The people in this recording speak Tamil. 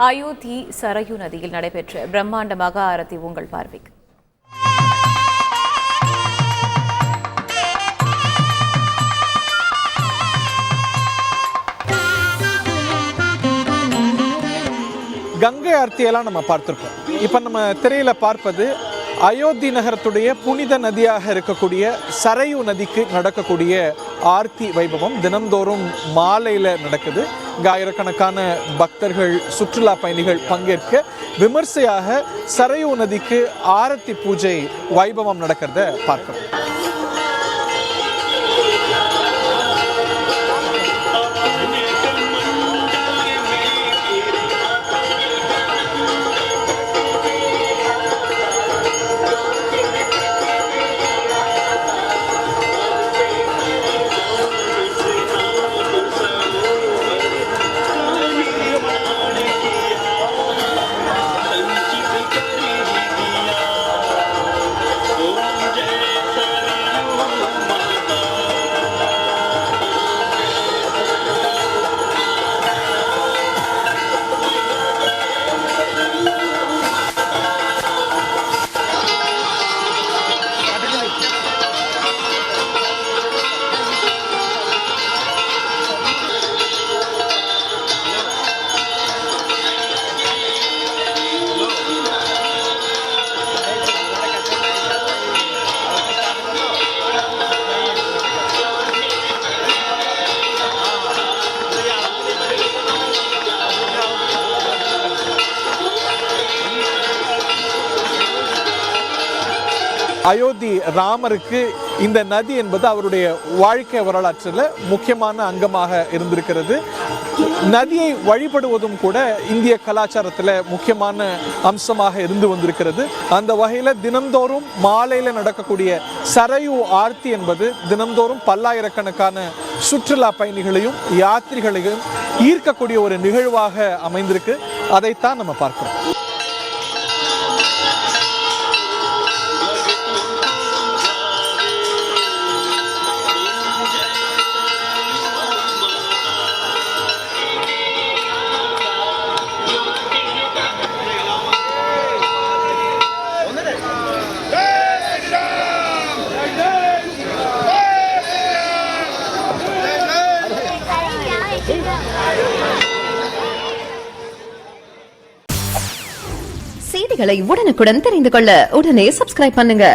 அயோத்தி சரயு நதியில் நடைபெற்ற பிரம்மாண்ட மகா ஆரத்தி உங்கள் பார்வைக்கு. கங்கை ஆர்த்தியெல்லாம் நம்ம பார்த்துருக்கோம். இப்போ நம்ம திரையில பார்ப்பது அயோத்தி நகரத்துடைய புனித நதியாக இருக்கக்கூடிய சரயு நதிக்கு நடக்கக்கூடிய ஆர்த்தி வைபவம். தினந்தோறும் மாலையில் நடக்குது. ஆயிரக்கணக்கான பக்தர்கள், சுற்றுலா பயணிகள் பங்கேற்க விமர்சையாக சரயு நதிக்கு ஆரத்தி பூஜை வைபவம் நடக்கிறத பார்க்கிறோம். அயோத்தி ராமருக்கு இந்த நதி என்பது அவருடைய வாழ்க்கை வரலாற்றில் முக்கியமான அங்கமாக இருந்திருக்கிறது. நதியை வழிபடுவதும் கூட இந்திய கலாச்சாரத்தில் முக்கியமான அம்சமாக இருந்து வந்திருக்கிறது. அந்த வகையில் தினந்தோறும் மாலையில் நடக்கக்கூடிய சரயு ஆர்த்தி என்பது தினந்தோறும் பல்லாயிரக்கணக்கான சுற்றுலா பயணிகளையும் யாத்திரிகளையும் ஈர்க்கக்கூடிய ஒரு நிகழ்வாக அமைந்திருக்கு. அதைத்தான் நம்ம பார்க்கிறோம். செய்திகளை உடனுக்குடன் தெரிந்து கொள்ள உடனே சப்ஸ்கிரைப் பண்ணுங்க.